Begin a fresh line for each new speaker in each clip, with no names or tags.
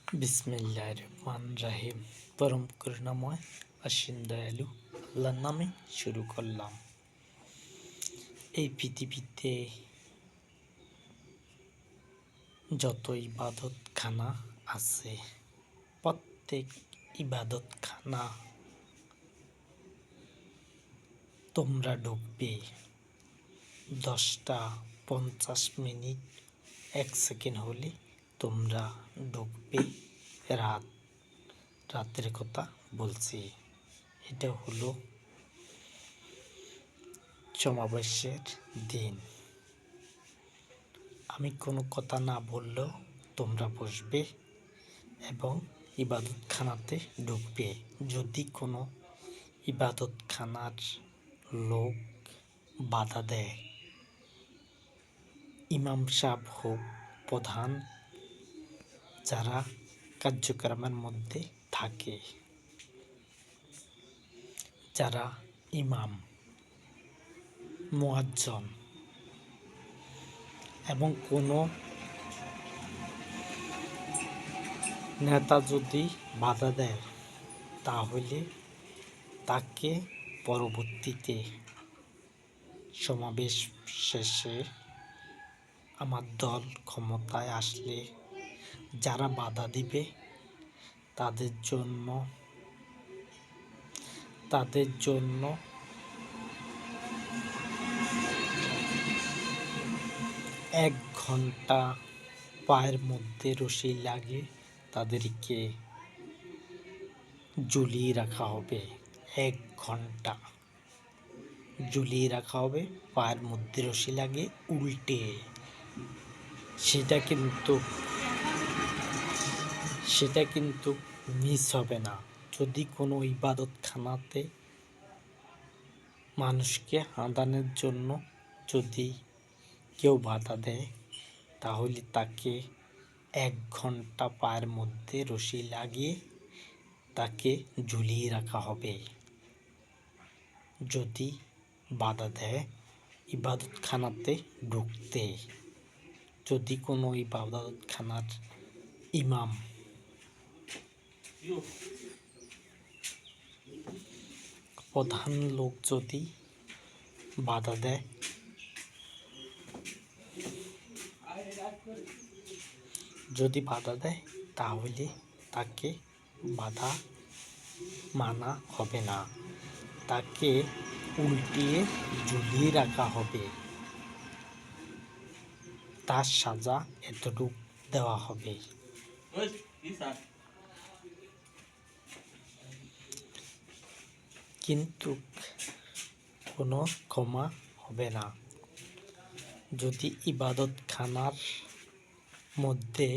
বিসমিল্লাহির রহমানির রহিম। পরম করুণাময় অসীম দয়ালু আল্লাহর নামে শুরু করলাম। এই পৃথিবীতে যত ইবাদতখানা আছে, প্রত্যেক ইবাদতখানা তোমরা ঢুকবে 10টা 50 মিনিট 1 সেকেন্ড হলে তোমরা ঢুকবে। রাতের কথা বলছি। এটা হলো সমাবেশের দিন। আমি কোনো কথা না বললেও তোমরা বসবে এবং ইবাদতখানাতে ঢুকবে। যদি কোনো ইবাদতখানার লোক বাধা দেয়, ইমাম সাহেব হোক, প্রধান, যারা কার্যক্রমের মধ্যে থাকে, যারা ইমাম, মুয়াজ্জিন এবং কোনো নেতা যদি বাধা দেয়, তাহলে তাকে পরবর্তীতে সমাবেশ শেষে আমার দল ক্ষমতায় আসলে যারা বাধা দিবে তাদের জন্য 1 ঘন্টা পায়ের মধ্যে রশি লাগিয়ে তাদেরকে ঝুলিয়ে রাখা হবে। 1 ঘন্টা ঝুলিয়ে রাখা হবে পায়ের মধ্যে রশি লাগিয়ে উল্টে। সেটা কিন্তু মিস হবে না। যদি কোনো ইবাদতখানাতে মানুষকে আদানের জন্য যদি কেউ বাধা দেয়, তাহলে তাকে 1 ঘন্টা পায়ের মধ্যে রশি লাগিয়ে তাকে ঝুলিয়ে রাখা হবে। যদি বাধা দেয় ইবাদতখানাতে ঢুকতে, যদি কোনো ইবাদতখানার ইমাম প্রধান লোক যদি বাধা দেয়, তাহলে তাকে বাধা মানা হবে না, তাকে উল্টিয়ে ঝুলিয়ে রাখা হবে। তার সাজা এতটুকু দেওয়া হবে। কিন্তু কোনো ক্ষমা হবে না। যদি ইবাদতখানার মধ্যে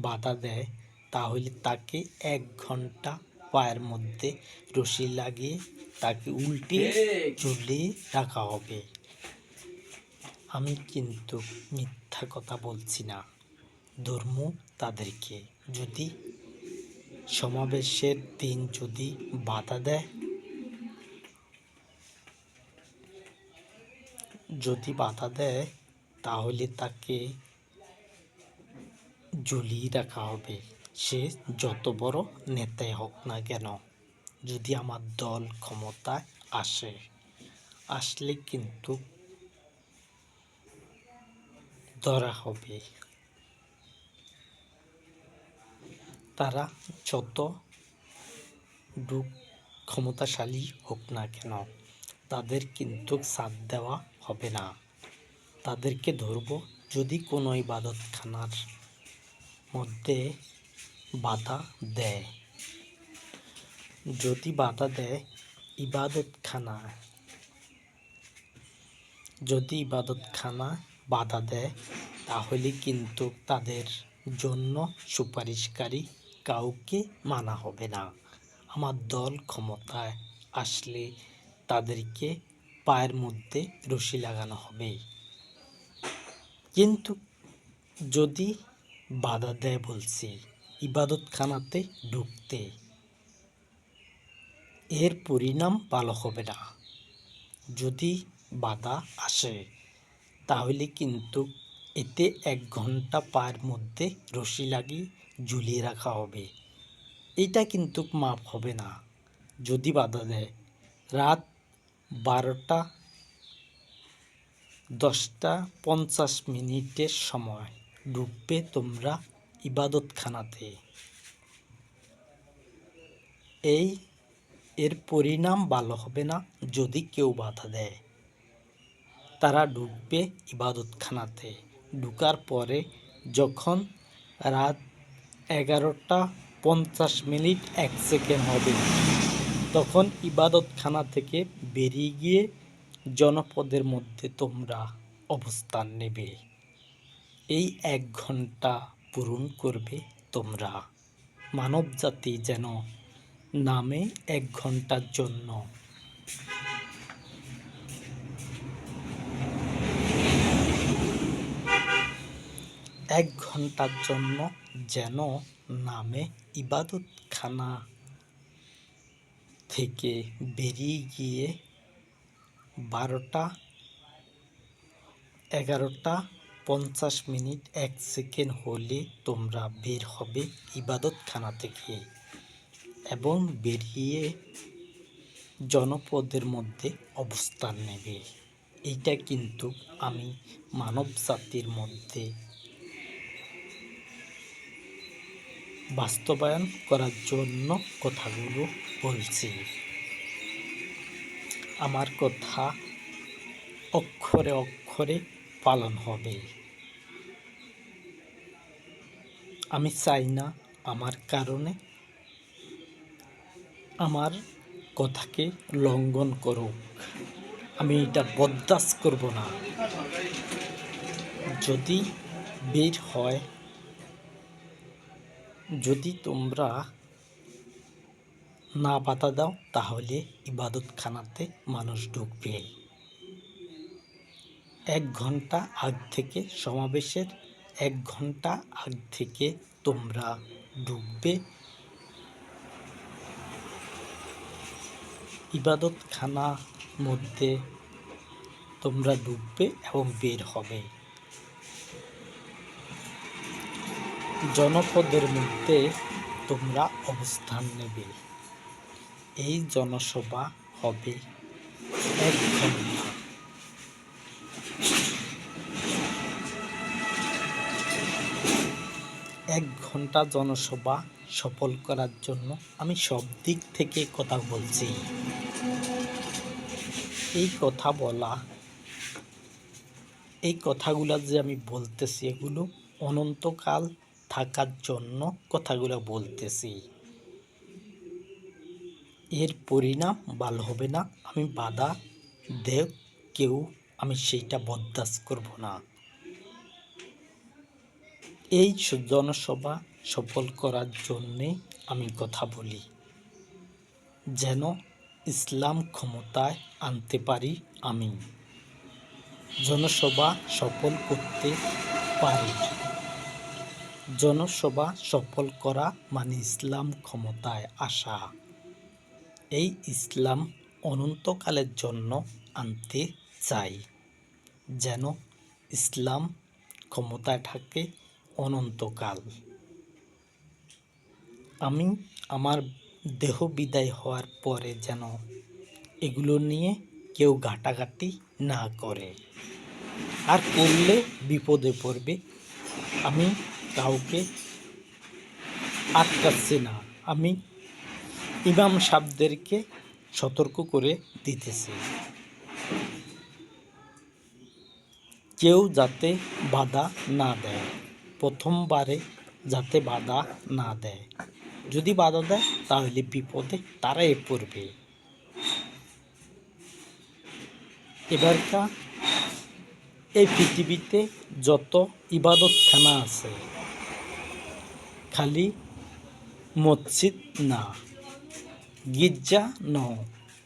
বাধা দেয়, তাহলে তাকে 1 ঘন্টা পায়ের মধ্যে রশি লাগিয়ে তাকে উল্টিয়ে ঝুলিয়ে রাখা হবে। আমি কিন্তু মিথ্যা কথা বলছি না। ধর্ম তাদেরকে যদি সমাবেশের দিন যদি বাধা দেয়, তাহলে তাকে ঝুলিয়ে রাখা হবে। সে যত বড় নেতাই হোক না কেন, যদি আমার দল ক্ষমতায় আসলে কিন্তু ধরা হবে। তারা যত ক্ষমতাশালী হোক না কেন, তাদের কিন্তু ছাড় দেওয়া হবে না। তাদেরকে ধরব। যদি কোনো ইবাদতখানার মধ্যে বাধা দেয়, ইবাদতখানা বাধা দেয়, তাহলে কিন্তু তাদের জন্য সুপারিশকারী কাউকে মানা হবে না। আমার দল ক্ষমতায় আসলে তাদেরকে পায়ের মধ্যে রশি লাগানো হবে। কিন্তু যদি বাধা দেয়, বলছি, ইবাদতখানাতে ঢুকতে, এর পরিণাম ভালো হবে না। যদি বাধা আসে, তাহলে কিন্তু এতে 1 ঘন্টা পায়ের মধ্যে রশি লাগিয়ে ঝুলিয়ে রাখা হবে। এটা কিন্তু মাপ হবে না। যদি বাধা দেয় রাত 12:10:50 সময় ঢুকবে তোমরা ইবাদতখানাতে। এর পরিণাম ভালো হবে না যদি কেউ বাধা দেয়। তারা ঢুকবে ইবাদতখানাতে। ঢুকার পরে যখন রাত 11:50 হবে, তখন ইবাদতখানা থেকে বেরিয়ে গিয়ে জনপদের মধ্যে তোমরা অবস্থান নেবে। এই 1 ঘন্টা পূরণ করবে তোমরা। মানবজাতি যেন নামে 1 ঘন্টার জন্য। 1 ঘন্টার জন্য যেন নামে ইবাদতখানা থেকে বেরিয়ে গিয়ে 11:50 হলে তোমরা বের হবে ইবাদতখানা থেকে এবং বেরিয়ে জনপদের মধ্যে অবস্থান নেবে। এইটা কিন্তু আমি মানব জাতির মধ্যে বাস্তবায়ন করার জন্য কথাগুলো বলছি। আমার কথা অক্ষরে অক্ষরে পালন হবে। আমি চাই না আমার কারণে আমার কথাকে লঙ্ঘন করুক। আমি এটা বরদাস্ত করব না। যদি বের হয়, যদি তোমরা না বাধা দাও, তাহলে ইবাদতখানাতে মানুষ ঢুকবে। 1 ঘন্টা আগ থেকে, সমাবেশের 1 ঘন্টা আগ থেকে তোমরা ঢুকবে ইবাদতখানার মধ্যে। তোমরা ঢুকবে এবং বের হবে। জনপদের মধ্যে তোমরা অবস্থান নেবে। এই জনসভা হবে 1 ঘন্টা। 1 ঘন্টা জনসভা সফল করার জন্য আমি সব দিক থেকে কথা বলছি। এই কথাগুলো যে আমি বলতেছি, এগুলো অনন্তকাল থাকার জন্য কথাগুলো বলতেছি। এর পরিণাম ভালো হবে না। আমি বাধা দেও কেউ, আমি সেইটা বরদাস্ত করব না। এই জনসভা সফল করার জন্যে আমি কথা বলি, যেন ইসলাম ক্ষমতায় আনতে পারি। আমি জনসভা সফল করতে পারি। জনসভা সফল করা মানে ইসলাম ক্ষমতায় আসা। এই ইসলাম অনন্তকালের জন্য আনতে চাই, যেন ইসলাম ক্ষমতায় থাকে অনন্তকাল। আমি আমার দেহ বিদায় হওয়ার পরে যেন এগুলো নিয়ে কেউ ঘাটাঘাটি না করে, আর করলে বিপদে পড়বে। আমি কাউকে আটকাচ্ছি না, আমি ইমাম সাহেবদেরকে সতর্ক করে দিতেছি, কেউ যাতে বাধা না দেয়। প্রথমবারে যাতে বাধা না দেয়। যদি বাধা দেয় তাহলে বিপদে তারাই পড়বে। এবারকার এই পৃথিবীতে যত ইবাদতখানা আছে, খালি মসজিদ না, গির্জা নয়,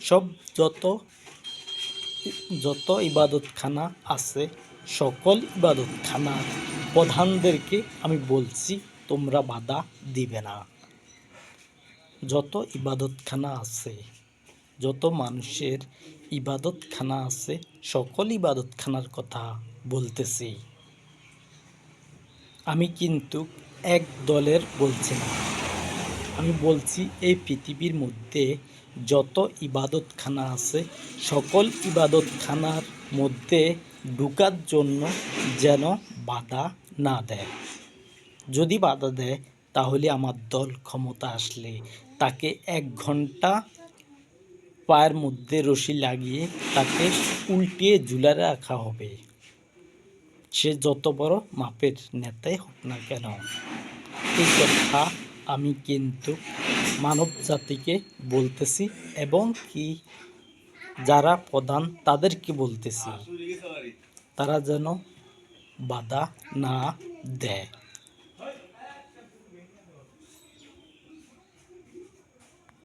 সব যত ইবাদতখানা আছে, সকল ইবাদতখানার প্রধানদেরকে আমি বলছি তোমরা বাধা দিবে না। যত ইবাদতখানা আছে, যত মানুষের ইবাদতখানা আছে, সকল ইবাদতখানার কথা বলতেছি। আমি কিন্তু এক দলের বলছি না, আমি বলছি এই পৃথিবীর মধ্যে যত ইবাদতখানা আছে সকল ইবাদতখানার মধ্যে ঢোকার জন্য যেন বাধা না দেয়। যদি বাধা দেয় তাহলে আমার দল ক্ষমতা আসলে তাকে 1 ঘন্টা পায়ের মধ্যে রশি লাগিয়ে তাকে উল্টিয়ে ঝুলে রাখা হবে, সে যত বড় মাপের নেতাই হোক না কেন। এই কথা আমি কিন্তু মানব জাতিকে বলতেছি এবং কি যারা প্রধান তাদেরকে বলতেছি, তারা যেন বাধা না দেয়।